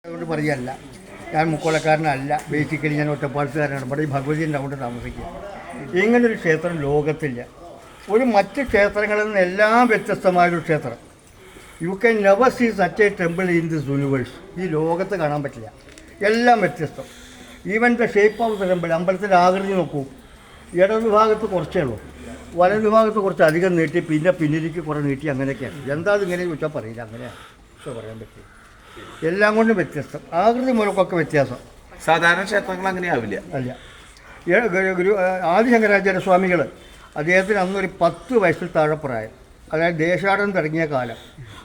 അതുകൊണ്ട് പറയല്ല, ഞാൻ മുക്കോളക്കാരനല്ല, ബേസിക്കലി ഞാൻ ഒറ്റപ്പാലത്തുകാരനാണ്. ഇവിടെ ഈ ഭഗവതിൻ്റെ അവിടെ താമസിക്കുക. ഇങ്ങനൊരു ക്ഷേത്രം ലോകത്തില്ല. ഒരു മറ്റ് ക്ഷേത്രങ്ങളിൽ നിന്ന് എല്ലാം വ്യത്യസ്തമായൊരു ക്ഷേത്രം. You can never see such a temple in this universe. ഈ ലോകത്ത് കാണാൻ പറ്റില്ല. എല്ലാം വ്യത്യസ്തം. Even the shape of the temple, അമ്പലത്തിൻ്റെ ആകൃതി നോക്കൂ. ഇടത് ഭാഗത്ത് കുറച്ചേ ഉള്ളൂ, വലത് ഭാഗത്ത് കുറച്ച് അധികം നീട്ടി, പിന്നെ പിന്നിലേക്ക് കുറേ നീട്ടി, അങ്ങനെയൊക്കെയാണ്. എന്താ അതിങ്ങനെ ചോദിച്ചാൽ പറയില്ല, അങ്ങനെയാണ് പക്ഷേ പറയാൻ പറ്റും. എല്ലാം കൊണ്ടും വ്യത്യസ്തം, ആകൃതി മൂലക്കൊക്കെ വ്യത്യാസം. സാധാരണ ക്ഷേത്രങ്ങൾ അങ്ങനെയാവില്ല. അല്ല, ഗുരു ആദിശങ്കരാചാര്യ സ്വാമികൾ, അദ്ദേഹത്തിന് അന്നൊരു 10 വയസ്സിൽ താഴെ പ്രായം. അതായത് ദേശാടനം തുടങ്ങിയ കാലം,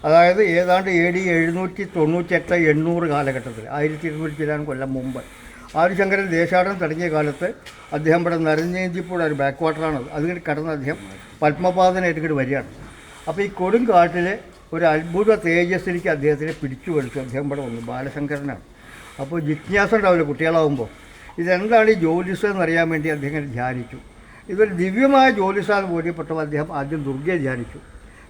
അതായത് ഏതാണ്ട് AD 798-800 കാലഘട്ടത്തിൽ, 1200 കൊല്ലം മുമ്പ് ആദിശങ്കരൻ ദേശാടനം തുടങ്ങിയ കാലത്ത് അദ്ദേഹം ഇവിടെ നരഞ്ഞേഞ്ചിപ്പുഴ ഒരു ബാക്ക് വാട്ടറാണ്, അതിങ്ങനെ കടന്ന് അദ്ദേഹം പത്മപാദനായിട്ട് ഇങ്ങോട്ട് വരികയാണ്. അപ്പോൾ ഈ കൊടുങ്കാട്ടിൽ ഒരു അത്ഭുത തേജസ്സിലേക്ക് അദ്ദേഹത്തിനെ പിടിച്ചു വലിച്ചു അദ്ദേഹം ഇവിടെ വന്നു. ബാലശങ്കരനാണ്. അപ്പോൾ ജിജ്ഞാസ ഉണ്ടാവില്ല കുട്ടികളാകുമ്പോൾ, ഇതെന്താണ് ഈ ജ്യോതിഷം എന്നറിയാൻ വേണ്ടി അദ്ദേഹം ധ്യാനിച്ചു. ഇതൊരു ദിവ്യമായ ജ്യോതിഷാന്ന് ബോധ്യപ്പെട്ടപ്പോൾ അദ്ദേഹം ആദ്യം ദുർഗയെ ധ്യാനിച്ചു.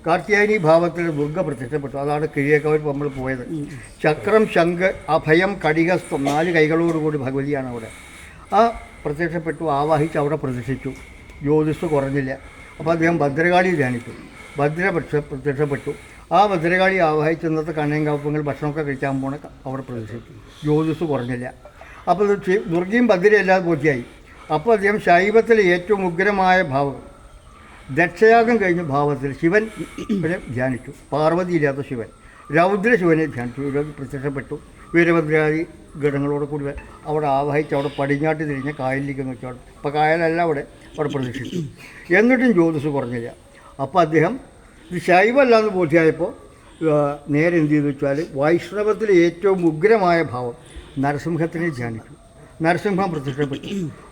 കാർത്യായനി ഭാവത്തിൽ ദുർഗ പ്രത്യക്ഷപ്പെട്ടു. അതാണ് കിഴിയേക്കവർ നമ്മൾ പോയത്. ചക്രം, ശംഖ്, അഭയം, കടികസ്തം, 4 കൈകളോടുകൂടി ഭഗവതിയാണ് അവിടെ. ആ പ്രത്യക്ഷപ്പെട്ടു, ആവാഹിച്ച് അവിടെ പ്രതിഷ്ഠിച്ചു. ജ്യോതിസ് കുറഞ്ഞില്ല. അപ്പോൾ അദ്ദേഹം ഭദ്രകാളി ധ്യാനിച്ചു. ഭദ്ര പ്രത്യക്ഷപ്പെട്ടു. ആ ഭദ്രകാളി ആവാഹിച്ച് ഇന്നത്തെ കണ്ണയും കാപ്പങ്ങൾ ഭക്ഷണമൊക്കെ കഴിക്കാൻ പോണ അവിടെ പ്രതിഷ്ഠിച്ചു. ജ്യോതിസ് കുറഞ്ഞില്ല. അപ്പോൾ ദുർഗയും ഭദ്രയല്ലാതെ പൂർത്തിയായി. അപ്പോൾ അദ്ദേഹം ശൈവത്തിലെ ഏറ്റവും ഉഗ്രമായ ഭാവം, ദക്ഷയാഗം കഴിഞ്ഞ ഭാവത്തിൽ ശിവൻ ധ്യാനിച്ചു. പാർവതി ഇല്ലാത്ത ശിവൻ, രൗദ്ര ശിവനെ ധ്യാനിച്ചു. പ്രത്യക്ഷപ്പെട്ടു. വീരഭദ്രാദി ഘടങ്ങളോട് കൂടി അവിടെ ആവാഹിച്ച് അവിടെ പടിഞ്ഞാട്ട് തിരിഞ്ഞ കായലിലേക്ക് നോക്കി. അവിടെ ഇപ്പോൾ കായലല്ല, അവിടെ പ്രതീക്ഷിച്ചു. എന്നിട്ടും ജ്യോതിസ് കുറഞ്ഞില്ല. അപ്പോൾ അദ്ദേഹം ഇത് ശൈവമല്ലാന്ന് ബോധ്യമായപ്പോൾ നേരെ എന്ത് ചെയ്തു വെച്ചാൽ വൈഷ്ണവത്തിലെ ഏറ്റവും ഉഗ്രമായ ഭാവം നരസിംഹത്തിനെ ധ്യാനിച്ചു. നരസിംഹം പ്രത്യക്ഷപ്പെട്ടു.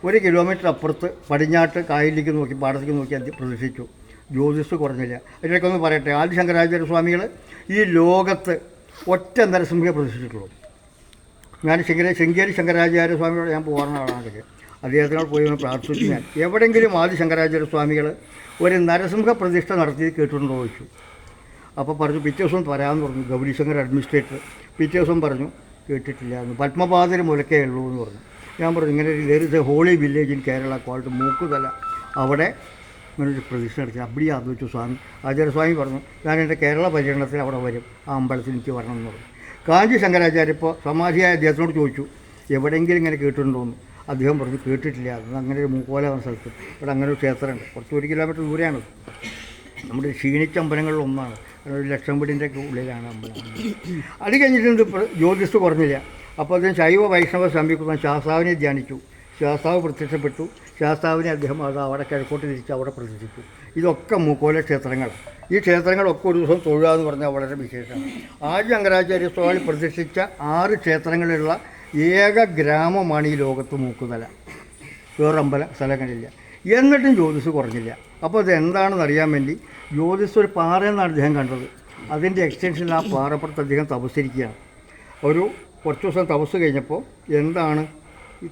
1 കിലോമീറ്റർ അപ്പുറത്ത് പടിഞ്ഞാട്ട് കായലിലേക്ക് നോക്കി, പാടത്തേക്ക് നോക്കി പ്രതീക്ഷിച്ചു. ജ്യോതിസ് കുറഞ്ഞില്ല. ഇതിനൊക്കെ ഒന്ന് പറയട്ടെ, ആദിശങ്കരാചാര്യ സ്വാമികൾ ഈ ലോകത്ത് ഒറ്റ നരസിംഹയെ പ്രതീക്ഷിച്ചിട്ടുള്ളൂ. ഞാൻ ശൃംഗേരി ശങ്കരാചാര്യ സ്വാമിയോട് ഞാൻ പോകുന്ന ആളാണെങ്കിൽ അദ്ദേഹത്തിനോട് പോയി ഒന്ന് പ്രാർത്ഥിച്ചു. ഞാൻ എവിടെയെങ്കിലും ആദിശങ്കരാചാര്യ സ്വാമികൾ ഒരു നരസിംഹ പ്രതിഷ്ഠ നടത്തി കേട്ടിട്ടുണ്ടോ ചോദിച്ചു. അപ്പോൾ പറഞ്ഞു പിറ്റേ ദിവസം പറയാമെന്ന് പറഞ്ഞു. ഗൗരീശങ്കർ അഡ്മിനിസ്ട്രേറ്റർ പിറ്റേ ദിവസം പറഞ്ഞു കേട്ടിട്ടില്ല എന്ന്. പത്മപാദര് മുലക്കേ ഉള്ളൂ എന്ന് പറഞ്ഞു. ഞാൻ പറഞ്ഞു ഇങ്ങനെ ഒരു holy village in Kerala called Mookkuthala, അവിടെ ഇങ്ങനൊരു പ്രതിഷ്ഠ നടത്തി. അപ്പടിയാ ചോദിച്ചു സ്വാമി. ആചാര്യസ്വാമി പറഞ്ഞു ഞാൻ എൻ്റെ കേരള പര്യടനത്തിൽ അവിടെ വരും, ആ അമ്പലത്തിൽ എനിക്ക് വരണം എന്ന് പറഞ്ഞു. കാഞ്ചി ശങ്കരാചാര്യ ഇപ്പോൾ സമാധിയായ അദ്ദേഹത്തിനോട് ചോദിച്ചു എവിടെയെങ്കിലും ഇങ്ങനെ കേട്ടിട്ടുണ്ടോയെന്ന്. അദ്ദേഹം പറഞ്ഞു കേട്ടിട്ടില്ല. അത് അങ്ങനെ ഒരു മൂക്കോല എന്ന സ്ഥലത്ത് ഇവിടെ അങ്ങനെ ഒരു ക്ഷേത്രമുണ്ട്. കുറച്ച് 1 കിലോമീറ്റർ ദൂരെയാണത്. നമ്മുടെ ക്ഷീണിച്ച അമ്പലങ്ങളിൽ ഒന്നാണ്. 1 ലക്ഷം വീടിൻ്റെ ഒക്കെ ഉള്ളിലാണ് അമ്പലം. അത് കഴിഞ്ഞിട്ടുണ്ട് ജ്യോതിസ് കുറഞ്ഞില്ല. അപ്പോൾ അദ്ദേഹം ശൈവ വൈഷ്ണവ സമീപിക്കുന്ന ശാസ്താവിനെ ധ്യാനിച്ചു. ശാസ്താവ് പ്രത്യക്ഷപ്പെട്ടു. ശാസ്താവിനെ അദ്ദേഹം അത് അവിടെ കിഴക്കോട്ട് തിരിച്ച് അവിടെ പ്രതിഷ്ഠിച്ചു. ഇതൊക്കെ മൂക്കോല ക്ഷേത്രങ്ങളാണ്. ഈ ക്ഷേത്രങ്ങളൊക്കെ ഒരു ദിവസം തൊഴുക എന്ന് പറഞ്ഞാൽ വളരെ വിശേഷമാണ്. ആദിശങ്കരാചാര്യ സ്വാമി പ്രതിഷ്ഠിച്ച 6 ക്ഷേത്രങ്ങളിലുള്ള ഏക ഗ്രാമമാണ് ഈ ലോകത്ത് മൂക്കുതല. വേറെ സ്ഥലങ്ങളില്ല. എന്നിട്ടും ജ്യോതിസ് കുറഞ്ഞില്ല. അപ്പോൾ അത് എന്താണെന്ന് അറിയാൻ വേണ്ടി ജ്യോതിസ് ഒരു പാറയെന്നാണ് അദ്ദേഹം കണ്ടത്. അതിൻ്റെ എക്സ്റ്റൻഷനിൽ ആ പാറപ്പുറത്ത് അദ്ദേഹം തപസ്സിരിക്കുകയാണ്. കുറച്ച് ദിവസം തപസ് കഴിഞ്ഞപ്പോൾ എന്താണ്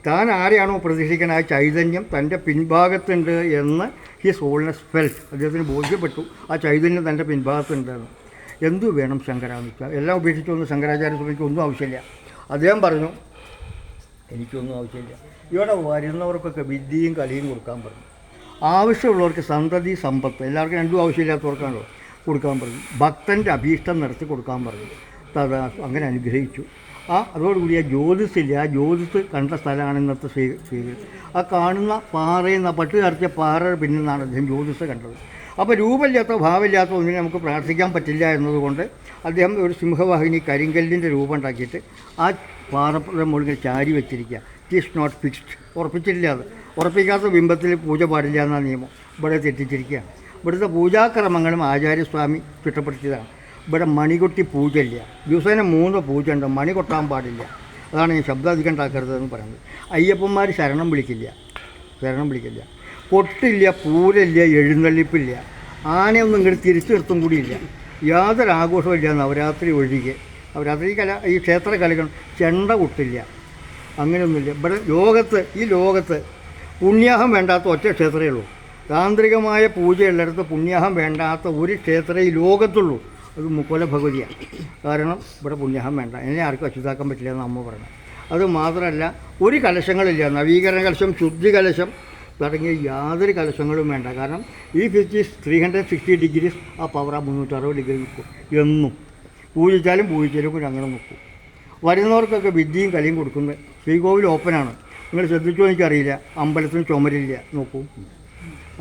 താൻ ആരെയാണോ പ്രതീക്ഷിക്കുന്നത് ആ ചൈതന്യം തൻ്റെ പിൻഭാഗത്തുണ്ട് എന്ന് ഹിസ് ഹോൾനെസ് ഫെൽറ്റ്. അദ്ദേഹത്തിന് ബോധ്യപ്പെട്ടു ആ ചൈതന്യം തൻ്റെ പിൻഭാഗത്തുണ്ടെന്ന്. എന്തു വേണം ശങ്കരാന്ന് വെച്ചാൽ എല്ലാം ഉപേക്ഷിച്ചൊന്നും ശങ്കരാചാര്യ സ്വാമിക്ക് ഒന്നും ആവശ്യമില്ല. അദ്ദേഹം പറഞ്ഞു എനിക്കൊന്നും ആവശ്യമില്ല. ഇവിടെ വരുന്നവർക്കൊക്കെ വിദ്യയും കളിയും കൊടുക്കാൻ പറഞ്ഞു. ആവശ്യമുള്ളവർക്ക് സന്തതി സമ്പത്ത്, എല്ലാവർക്കും രണ്ടും ആവശ്യമില്ലാത്തവർക്കാണല്ലോ കൊടുക്കാൻ പറഞ്ഞു. ഭക്തൻ്റെ അഭീഷ്ടം നടത്തി കൊടുക്കാൻ പറഞ്ഞു. അങ്ങനെ അനുഗ്രഹിച്ചു. അതോടുകൂടി ആ ജ്യോതിസില്ല. ആ ജ്യോതിസ് കണ്ട സ്ഥലമാണ് ഇന്നത്തെ ശ്രീകൃഷ്ണൻ. ആ കാണുന്ന പാറയിൽ നിന്ന് പട്ട് കടത്തിയ പാറ പിന്നിൽ നിന്നാണ് അദ്ദേഹം ജ്യോതിസ് കണ്ടത്. അപ്പോൾ രൂപമില്ലാത്ത ഭാവമില്ലാത്ത ഒന്നിനെ നമുക്ക് പ്രാർത്ഥിക്കാൻ പറ്റില്ല എന്നതുകൊണ്ട് അദ്ദേഹം ഒരു സിംഹവാഹിനി കരിങ്കല്ലിൻ്റെ രൂപം ഉണ്ടാക്കിയിട്ട് ആ പാറയുടെ മുകളിൽ ചാരി വെച്ചിരിക്കുക. ഇറ്റ് ഈസ് നോട്ട് ഫിക്സ്ഡ്, ഉറപ്പിച്ചിട്ടില്ല. അത് ഉറപ്പിക്കാത്ത ബിംബത്തിൽ പൂജ പാടില്ല എന്ന നിയമം ഇവിടെ തെറ്റിച്ചിരിക്കുകയാണ്. ഇവിടുത്തെ പൂജാക്രമങ്ങളും ആചാര്യസ്വാമി ചിട്ടപ്പെടുത്തിയതാണ്. ഇവിടെ മണികൊട്ടി പൂജയില്ല. ദിവസേന 3 പൂജ ഉണ്ട്. മണി കൊട്ടാൻ പാടില്ല. അതാണ് ഞാൻ ശബ്ദം അധികം ഉണ്ടാക്കരുതെന്ന് പറയുന്നത്. അയ്യപ്പന്മാർ ശരണം വിളിക്കില്ല. കൊട്ടില്ല, പൂരമില്ല, എഴുന്നള്ളിപ്പില്ല. ആനയൊന്നും ഇങ്ങോട്ട് തിരിച്ചു നിർത്തും കൂടിയില്ല. യാതൊരു ആഘോഷമില്ല. നവരാത്രി ഒഴികെ. നവരാത്രി ഈ ക്ഷേത്ര കലകൾ ചെണ്ട കൊട്ടില്ല, അങ്ങനെയൊന്നുമില്ല. ഇവിടെ ഈ ലോകത്ത് പുണ്യാഹം വേണ്ടാത്ത ഒറ്റ ക്ഷേത്രമേ ഉള്ളൂ. താന്ത്രികമായ പൂജയുള്ളിടത്ത് പുണ്യാഹം വേണ്ടാത്ത ഒരു ക്ഷേത്രമേ ഈ ലോകത്തുള്ളൂ. അത് മുക്കോല ഭഗവതിയാണ്. കാരണം ഇവിടെ പുണ്യാഹം വേണ്ട, എന്നെ ആർക്കും അശുദ്ധാക്കാൻ പറ്റില്ല എന്ന് അമ്മ പറഞ്ഞു. അത് മാത്രമല്ല ഒരു കലശങ്ങളില്ല, നവീകരണ കലശം, ശുദ്ധി കലശം തുടങ്ങിയ യാതൊരു കലശങ്ങളും വേണ്ട. കാരണം ഈ ഫിസിക്സ് 360 ഡിഗ്രീസ് ആ പവർ ആ 360 ഡിഗ്രി നിൽക്കും. എന്നും പൂജിച്ചാലും അങ്ങനെ നിൽക്കും. വരുന്നവർക്കൊക്കെ വിദ്യയും കലയും കൊടുക്കുന്നത്. ശ്രീകോവിൽ ഓപ്പണാണ്. നിങ്ങൾ ശ്രദ്ധിച്ചോ എനിക്കറിയില്ല, അമ്പലത്തിന് ചുമരില്ല. നോക്കൂ,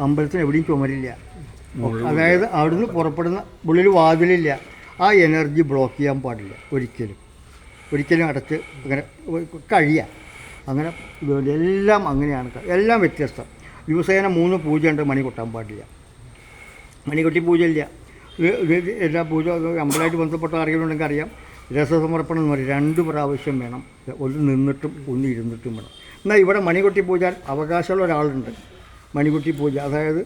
അമ്പലത്തിന് എവിടെയും ചുമരില്ല. അതായത് അവിടുന്ന് പുറപ്പെടുന്ന ഉള്ളിൽ വാതിലില്ല. ആ എനർജി ബ്ലോക്ക് ചെയ്യാൻ പാടില്ല ഒരിക്കലും അടച്ച് അങ്ങനെ കഴിയുക. അങ്ങനെ ഇതുപോലെ എല്ലാം അങ്ങനെയാണ്, എല്ലാം വ്യത്യസ്തം. ദിവസേന 3 പൂജയുണ്ട്. മണി കൊട്ടാൻ പാടില്ല, മണികൊട്ടി പൂജ ഇല്ല. എല്ലാ പൂജ അമ്പലമായിട്ട് ബന്ധപ്പെട്ട അറിയുന്നുണ്ടെങ്കിൽ അറിയാം. രസസമർപ്പണം എന്ന് പറയും 2 പ്രാവശ്യം വേണം, ഒന്ന് നിന്നിട്ടും ഒന്ന് ഇരുന്നിട്ടും വേണം. എന്നാൽ ഇവിടെ മണികൊട്ടി പൂജ അവകാശമുള്ള ഒരാളുണ്ട്. മണികൊട്ടി പൂജ, അതായത്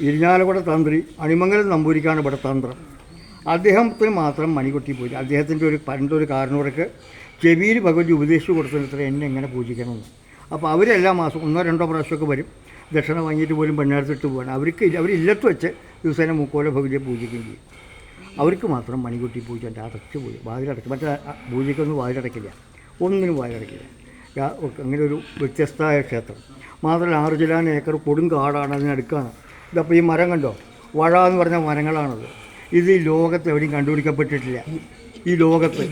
ഇരിഞ്ഞാലക്കുട തന്ത്രി അണിമംഗലം നമ്പൂരിക്കാണ് ഇവിടെ തന്ത്രം. അദ്ദേഹത്തിന് മാത്രം മണികൊട്ടി പൂജ. അദ്ദേഹത്തിൻ്റെ പണ്ടൊരു കാരണവർക്ക് ചെവിയിൽ ഭഗവതി ഉപദേശിച്ചു കൊടുത്തിട്ട് എന്നെ എങ്ങനെ പൂജിക്കണമെന്ന്. അപ്പോൾ അവരെല്ലാ മാസം 1-2 പ്രാവശ്യമൊക്കെ വരും. ദക്ഷിണ വാങ്ങിയിട്ട് പോലും പെണ്ണെടുത്തിട്ട് പോകണം. അവരില്ലത്ത് വെച്ച് ദിവസേന മുക്കോല ഭഗവതിയെ പൂജിക്കുകയും ചെയ്യും. അവർക്ക് മാത്രം മണികൊട്ടി പൂജ ഉണ്ട്. അടച്ച് പൂജ, വാതിലടയ്ക്കും. മറ്റേ പൂജയ്ക്കൊന്നും വാതിലടയ്ക്കില്ല, ഒന്നിനും വാതിലടയ്ക്കില്ല. അങ്ങനെ ഒരു വ്യത്യസ്തമായ ക്ഷേത്രം. മാത്രമല്ല 6 ചില്ലാൻ ഏക്കർ കൊടുങ്കാടാണ്, അതിനടുക്കാണ്. ഇതപ്പോൾ ഈ മരം കണ്ടോ, വഴ എന്ന് പറഞ്ഞ മരങ്ങളാണത്. ഇത് ഈ ലോകത്ത് എവിടെയും കണ്ടുപിടിക്കപ്പെട്ടിട്ടില്ല. ഈ ലോകത്ത്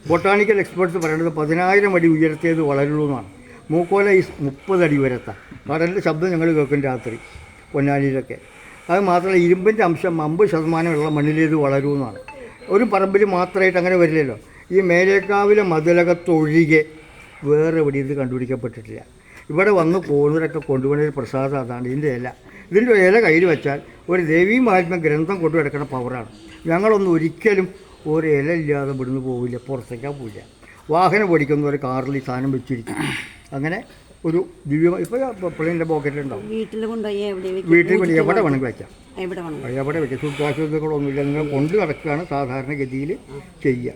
ബൊട്ടാണിക്കൽ എക്സ്പേർട്സ് പറയുന്നത് 10,000 അടി ഉയരത്തേത് വളരുള്ളൂ എന്നാണ്. മൂക്കോല ഈ 30 അടി ഉയരത്താണ്. കടലിൻ്റെ ശബ്ദം ഞങ്ങൾ കേൾക്കും രാത്രി പൊന്നാനിയിലൊക്കെ. അത് മാത്രമല്ല ഇരുമ്പിൻ്റെ അംശം 50% ഉള്ള മണ്ണിലേത് വളരുമെന്നാണ്. ഒരു പറമ്പിൽ മാത്രമായിട്ട് അങ്ങനെ വരില്ലല്ലോ. ഈ മേലേക്കാവിലെ മതിലകത്തൊഴികെ വേറെ എവിടെ ഇത് കണ്ടുപിടിക്കപ്പെട്ടിട്ടില്ല. ഇവിടെ വന്ന് പോകുന്നവരൊക്കെ കൊണ്ടുപോകുന്ന ഒരു പ്രസാദം അതാണ്. ഇതിൻ്റെ ഇല കയ്യിൽ വെച്ചാൽ ഒരു ദേവീ മഹാത്മ്യ ഗ്രന്ഥം കൊണ്ടു കിടക്കുന്ന പവറാണ്. ഞങ്ങളൊന്നും ഒരിക്കലും ഒരു ഇല ഇല്ലാതെ ഇവിടുന്ന് പോവില്ല, പുറത്തേക്കാൻ പോവില്ല. വാഹനം ഓടിക്കുന്നവർ കാറിൽ ഈ സാധനം വെച്ചിരിക്കും. അങ്ങനെ ഒരു ദിവ്യം. ഇപ്പോൾ പിള്ളേൻ്റെ പോക്കറ്റിലുണ്ടാവും. വീട്ടിൽ കൊണ്ടുപോയി എവിടെ വേണമെങ്കിൽ വെക്കാം, എവിടെ വെക്കാം. ശുദ്ധാശുദ്ധങ്ങളൊന്നുമില്ല. നിങ്ങൾ കൊണ്ട് നടക്കുകയാണ് സാധാരണഗതിയിൽ ചെയ്യുക.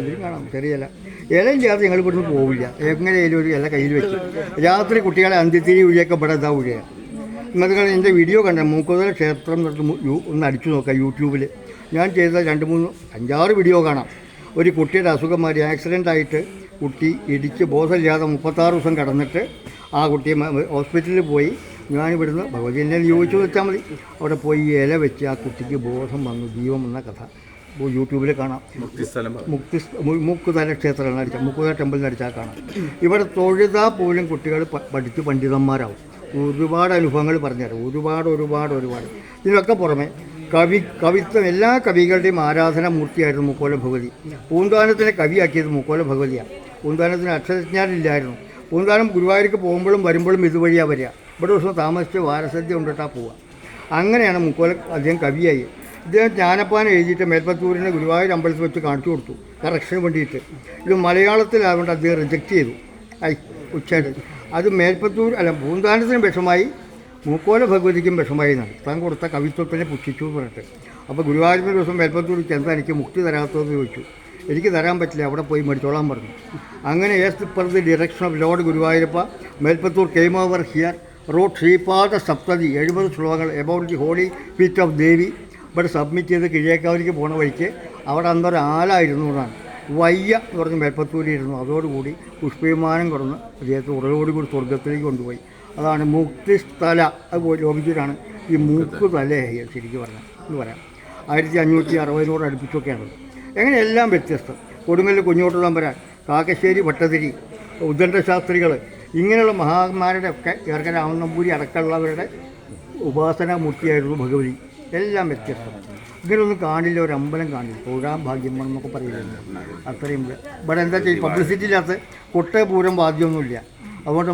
ഇതിൽ കാണാം ചെറിയ ഇല ഇല്ലാതെ ഞങ്ങൾ ഇവിടുന്ന് പോവില്ല. എങ്ങനെയായാലും ഒരു ഇല കയ്യിൽ വെച്ച് രാത്രി കുട്ടികളെ അന്ത്യത്തിരി ഉഴിയൊക്കെ ഇവിടെ ഇതാ ഉഴിയാണ്. ഇന്നത്തെ എൻ്റെ വീഡിയോ കണ്ട മൂക്കോതല ക്ഷേത്രം ഒന്ന് അടിച്ചു നോക്കാം യൂട്യൂബിൽ. ഞാൻ ചെയ്ത 2-3-5-6 വീഡിയോ കാണാം. ഒരു കുട്ടിയുടെ അസുഖം മാറി, ആക്സിഡൻ്റായിട്ട് കുട്ടി ഇടിച്ച് ബോധമില്ലാതെ 36 ദിവസം കിടന്നിട്ട് ആ കുട്ടിയെ ഹോസ്പിറ്റലിൽ പോയി. ഞാനിവിടുന്ന് ഭഗവതി എന്നെ ചോദിച്ചു വെച്ചാൽ മതി. അവിടെ പോയി ഇല വെച്ച് ആ കുട്ടിക്ക് ബോധം വന്നു, ജീവൻ വന്ന കഥ യൂട്യൂബിൽ കാണാം. മൂക്കുതല ക്ഷേത്രമാണ് അടിച്ചാൽ, മൂക്കുതല ടെമ്പിളിൽ അടിച്ചാൽ കാണാം. ഇവിടെ തൊഴുതാൽ പോലും കുട്ടികൾ പഠിച്ച് പണ്ഡിതന്മാരാവും. ഒരുപാട് അനുഭവങ്ങൾ പറഞ്ഞുതരാം, ഒരുപാട്. ഇതിനൊക്കെ പുറമെ കവിത്വം, എല്ലാ കവികളുടെയും ആരാധന മൂർത്തിയായിരുന്നു മുക്കോല ഭഗവതി. പൂന്താനത്തിനെ കവിയാക്കിയത് മുക്കോല ഭഗവതിയാണ്. പൂന്താനത്തിന് അക്ഷരജ്ഞാനില്ലായിരുന്നു. പൂന്താനം ഗുരുവായൂർക്ക് പോകുമ്പോഴും വരുമ്പോഴും ഇതുവഴിയാണ് വരിക. ഇവിടെ ദിവസം താമസിച്ച് വാരസദ്യ കൊണ്ടിട്ടാണ് പോവുക. അങ്ങനെയാണ് മുക്കോല അദ്ദേഹം കവിയായി. ഇദ്ദേഹം ജ്ഞാനപ്പാന എഴുതിയിട്ട് മേൽപ്പത്തൂരിനെ ഗുരുവായൂർ അമ്പലത്തിൽ വെച്ച് കാണിച്ചു കൊടുത്തു കറക്ഷന് വേണ്ടിയിട്ട്. ഇത് മലയാളത്തിലായതുകൊണ്ട് അദ്ദേഹം റിജക്റ്റ് ചെയ്തു. ഉച്ചയായിട്ട് അത് മേൽപ്പത്തൂർ പൂന്താനത്തിന് വിഷമായി, മൂക്കോല ഭഗവതിക്കും വിഷമായി എന്നാണ്. താൻ കൊടുത്ത കവിത്വത്തിനെ പുച്ഛിച്ചു എന്ന് പറഞ്ഞിട്ട്. അപ്പോൾ ഗുരുവായൂരിൻ്റെ ദിവസം മേൽപ്പത്തൂർ ചെന്താ എനിക്ക് മുക്തി തരാത്തതെന്ന് ചോദിച്ചു. എനിക്ക് തരാൻ പറ്റില്ല, അവിടെ പോയി മേടിച്ചോളാൻ പറഞ്ഞു. അങ്ങനെ as per the direction of lord Guruvayurappa Melpathur came over here wrote Sripada Saptati 70 ശ്ലോകങ്ങൾ about the holy feet of Devi. ഇവിടെ സബ്മിറ്റ് ചെയ്ത് കിഴക്കേക്കാവിലേക്ക് പോണ വഴിക്ക് അവിടെ അന്നൊരു ആലായിരുന്നു എന്നാണ്. വയ്യ എന്ന് പറഞ്ഞ് മേൽപ്പത്തൂരിയിരുന്നു. അതോടുകൂടി പുഷ്പവിമാനം കുറഞ്ഞ് അദ്ദേഹത്തെ ഉറയോടുകൂടി സ്വർഗത്തിലേക്ക് കൊണ്ടുപോയി. അതാണ് മുക്തിസ്ഥല. അത് ലോപിച്ചിട്ടാണ് ഈ മൂക്കുതലയായി ശരിക്കും പറഞ്ഞാൽ എന്ന് പറയാം. 1560 അടുപ്പിച്ചൊക്കെയാണ്. എങ്ങനെ എല്ലാം വ്യത്യസ്തം. കൊടുങ്ങല്ലൂർ കുഞ്ഞോട്ട് തമ്പുരാൻ, കാക്കശ്ശേരി ഭട്ടതിരി, ഉദ്ദണ്ഡ ശാസ്ത്രികൾ, ഇങ്ങനെയുള്ള മഹാന്മാരുടെ ഒക്കെ ഏർക്കരാമൻ നമ്പൂരി അടക്കമുള്ളവരുടെ ഉപാസനാ മൂർത്തിയായിരുന്നു ഭഗവതി. എല്ലാം വ്യത്യസ്തം. ഇങ്ങനെയൊന്നും കാണില്ല, ഒരു അമ്പലം കാണില്ല. തൊഴാൻ ഭാഗ്യം എന്നൊക്കെ പറയുന്നത് അത്രയും. ഇവിടെ എന്താ ചെയ്യുക, പബ്ലിസിറ്റി ഇല്ലാത്ത കൊട്ടപൂരം വാദ്യമൊന്നുമില്ല. അതുകൊണ്ട്